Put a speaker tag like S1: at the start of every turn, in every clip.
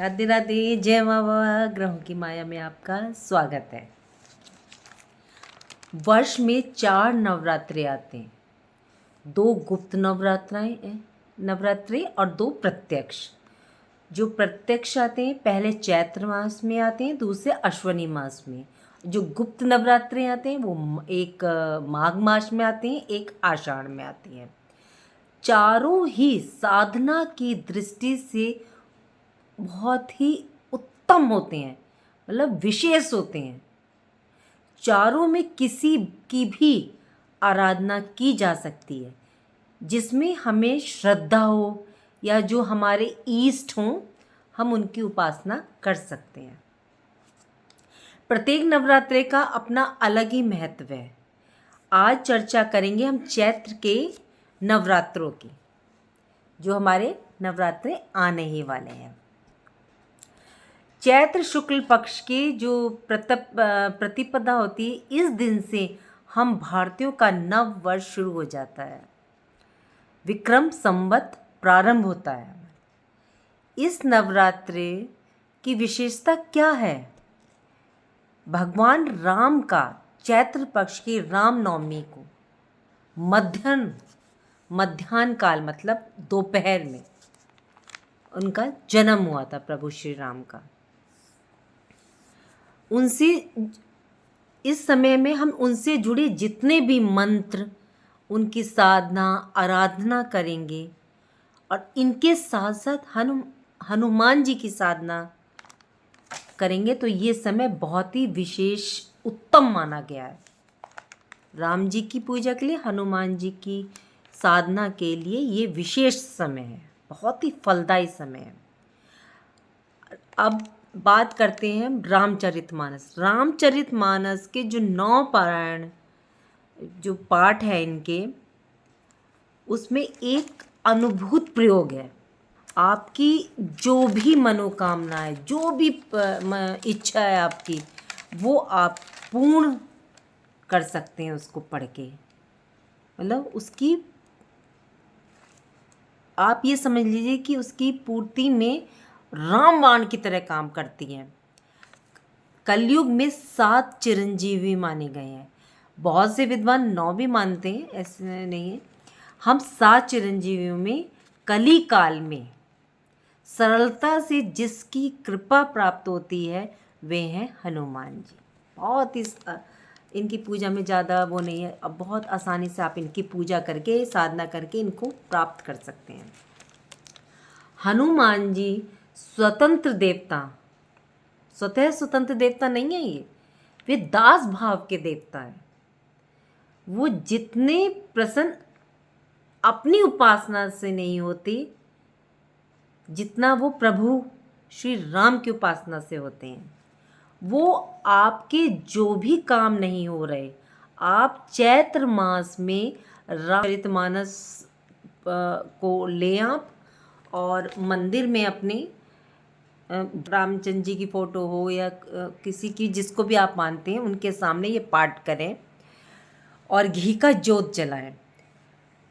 S1: राधे राधे, जय माँ बाबा। ग्रहों की माया में आपका स्वागत है। वर्ष में 4 नवरात्रे आते हैं। 2 गुप्त नवरात्रे और 2 प्रत्यक्ष। जो प्रत्यक्ष आते हैं पहले चैत्र मास में आते हैं, दूसरे अश्वनी मास में। जो गुप्त नवरात्रे आते हैं वो एक माघ मास में आते हैं, एक आषाढ़ में आती हैं। चारों ही साधना की दृष्टि से बहुत ही उत्तम होते हैं, मतलब विशेष होते हैं। चारों में किसी की भी आराधना की जा सकती है जिसमें हमें श्रद्धा हो या जो हमारे ईष्ट हों, हम उनकी उपासना कर सकते हैं। प्रत्येक नवरात्रे का अपना अलग ही महत्व है। आज चर्चा करेंगे हम चैत्र के नवरात्रों की, जो हमारे नवरात्रे आने ही वाले हैं। चैत्र शुक्ल पक्ष की जो प्रतिपदा होती है, इस दिन से हम भारतीयों का नव वर्ष शुरू हो जाता है। विक्रम संवत प्रारंभ होता है। इस नवरात्रि की विशेषता क्या है? भगवान राम का चैत्र पक्ष की रामनवमी को मध्याह्न काल मतलब दोपहर में उनका जन्म हुआ था, प्रभु श्री राम का। उनसे इस समय में हम उनसे जुड़े जितने भी मंत्र, उनकी साधना आराधना करेंगे और इनके साथ साथ हनुमान जी की साधना करेंगे तो ये समय बहुत ही विशेष उत्तम माना गया है। राम जी की पूजा के लिए, हनुमान जी की साधना के लिए ये विशेष समय है, बहुत ही फलदायी समय है। अब बात करते हैं रामचरितमानस। रामचरितमानस के जो 9 पारायण जो पाठ है इनके, उसमें एक अनुभूत प्रयोग है। आपकी जो भी मनोकामना है, जो भी इच्छा है आपकी, वो आप पूर्ण कर सकते हैं उसको पढ़ के। मतलब उसकी आप ये समझ लीजिए कि उसकी पूर्ति में रामबाण की तरह काम करती हैं। कलयुग में 7 चिरंजीवी माने गए हैं। बहुत से विद्वान 9 भी मानते हैं, ऐसे नहीं है। हम 7 चिरंजीवियों में कली काल में सरलता से जिसकी कृपा प्राप्त होती है वे हैं हनुमान जी। बहुत ही इनकी पूजा में ज़्यादा वो नहीं है, अब बहुत आसानी से आप इनकी पूजा करके साधना करके इनको प्राप्त कर सकते हैं। हनुमान जी स्वतंत्र देवता नहीं है ये, वे दास भाव के देवता हैं। वो जितने प्रसन्न अपनी उपासना से नहीं होते जितना वो प्रभु श्री राम की उपासना से होते हैं। वो आपके जो भी काम नहीं हो रहे, आप चैत्र मास में रामचरितमानस को ले आप और मंदिर में अपने रामचंद्र जी की फ़ोटो हो या किसी की, जिसको भी आप मानते हैं, उनके सामने ये पाठ करें और घी का जोत जलाएं।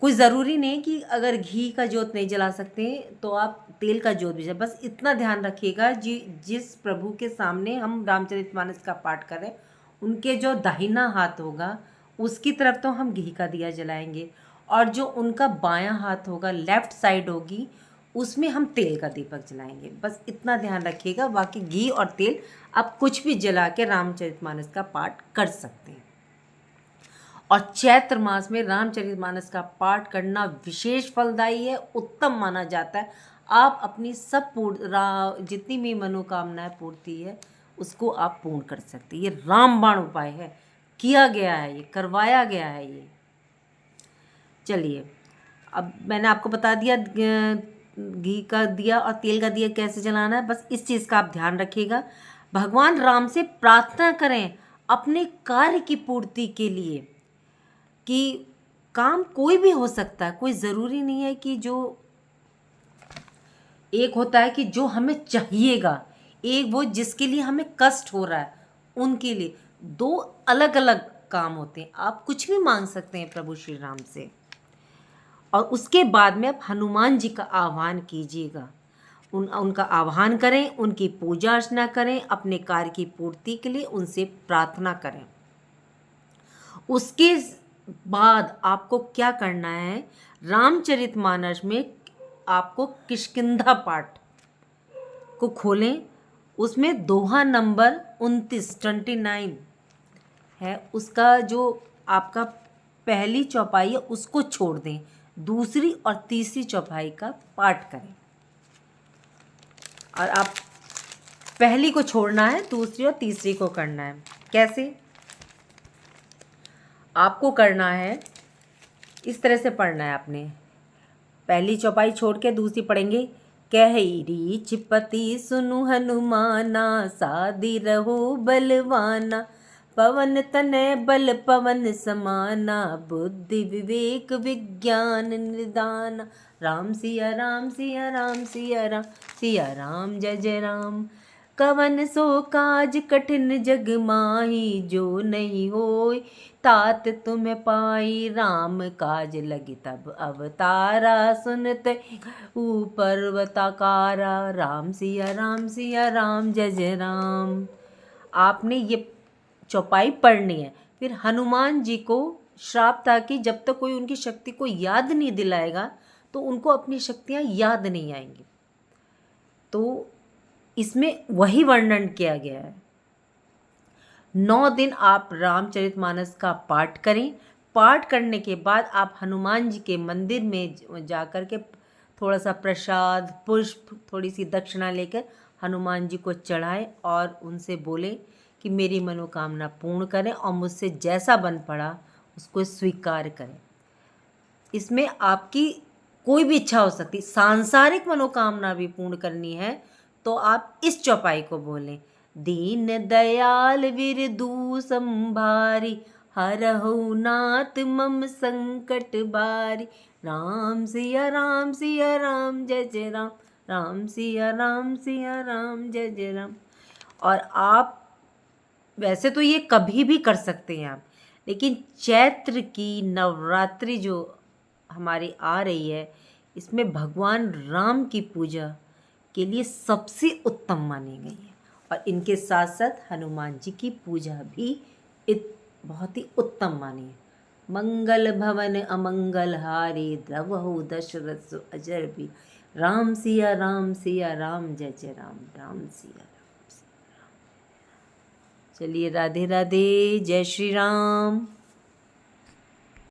S1: कोई ज़रूरी नहीं कि अगर घी का जोत नहीं जला सकते तो आप तेल का जोत भी जला। बस इतना ध्यान रखिएगा जिस प्रभु के सामने हम रामचरितमानस का पाठ करें, उनके जो दाहिना हाथ होगा उसकी तरफ तो हम घी का दिया जलाएंगे, और जो उनका बायां हाथ होगा, लेफ़्ट साइड होगी, उसमें हम तेल का दीपक जलाएंगे। बस इतना ध्यान रखिएगा। बाकी घी और तेल आप कुछ भी जला के रामचरितमानस का पाठ कर सकते हैं। और चैत्र मास में रामचरितमानस का पाठ करना विशेष फलदायी है, उत्तम माना जाता है। आप अपनी सब जितनी भी मनोकामनाएं पूर्ति है उसको आप पूर्ण कर सकते हैं। ये रामबाण उपाय है, किया गया है, ये करवाया गया है। ये चलिए, अब मैंने आपको बता दिया घी का दिया और तेल का दिया कैसे जलाना है। बस इस चीज़ का आप ध्यान रखिएगा। भगवान राम से प्रार्थना करें अपने कार्य की पूर्ति के लिए, कि काम कोई भी हो सकता है, कोई ज़रूरी नहीं है कि जो एक होता है कि जो हमें चाहिएगा, एक वो जिसके लिए हमें कष्ट हो रहा है, उनके लिए 2 अलग अलग काम होते हैं। आप कुछ भी मांग सकते हैं प्रभु श्री राम से, और उसके बाद में आप हनुमान जी का आह्वान कीजिएगा। उनका आह्वान करें, उनकी पूजा अर्चना करें, अपने कार्य की पूर्ति के लिए उनसे प्रार्थना करें। उसके बाद आपको क्या करना है, रामचरितमानस में आपको किष्किंधा पाठ को खोलें, उसमें दोहा नंबर 29 है, उसका जो आपका पहली चौपाई है उसको छोड़ दें, दूसरी और तीसरी चौपाई का पाठ करें। और आप पहली को छोड़ना है, दूसरी और तीसरी को करना है। कैसे आपको करना है, इस तरह से पढ़ना है आपने। पहली चौपाई छोड़ के दूसरी पढ़ेंगे। कहरी चिपति सुनु हनुमाना, सादी रहो बलवाना, पवन तनय बल पवन समाना, बुद्धि विवेक विज्ञान निदान। राम सिया राम सिया राम सिया राम सिया राम जय जय राम। कवन सो काज कठिन जग माही, जो नहीं होय तात तुम्हें पाई। राम काज लगी तब अवतारा, सुनत ऊपर बताकारा। राम सिया राम जय जय राम। आपने ये चौपाई पढ़नी है। फिर हनुमान जी को श्राप था कि जब तक कोई उनकी शक्ति को याद नहीं दिलाएगा तो उनको अपनी शक्तियाँ याद नहीं आएंगी। तो इसमें वही वर्णन किया गया है। 9 दिन आप रामचरितमानस का पाठ करें। पाठ करने के बाद आप हनुमान जी के मंदिर में जाकर के थोड़ा सा प्रसाद, पुष्प, थोड़ी सी दक्षिणा लेकर हनुमान जी को चढ़ाएं और उनसे बोलें कि मेरी मनोकामना पूर्ण करें और मुझसे जैसा बन पड़ा उसको स्वीकार करें। इसमें आपकी कोई भी इच्छा हो सकती, सांसारिक मनोकामना भी पूर्ण करनी है तो आप इस चौपाई को बोलें। दीन दयाल विरदू संभारी, हरहु नाथ मम संकट बारी। राम सिया राम जय जय राम, राम सिया राम जय जय राम। और आप वैसे तो ये कभी भी कर सकते हैं आप, लेकिन चैत्र की नवरात्रि जो हमारी आ रही है, इसमें भगवान राम की पूजा के लिए सबसे उत्तम मानी गई है। और इनके साथ साथ हनुमान जी की पूजा भी बहुत ही उत्तम मानी है। मंगल भवन अमंगल हारी, द्रवहु दशरथ सु अजर भी। राम सिया राम जय जय राम, राम सिया। चलिए, राधे राधे, जय श्री राम।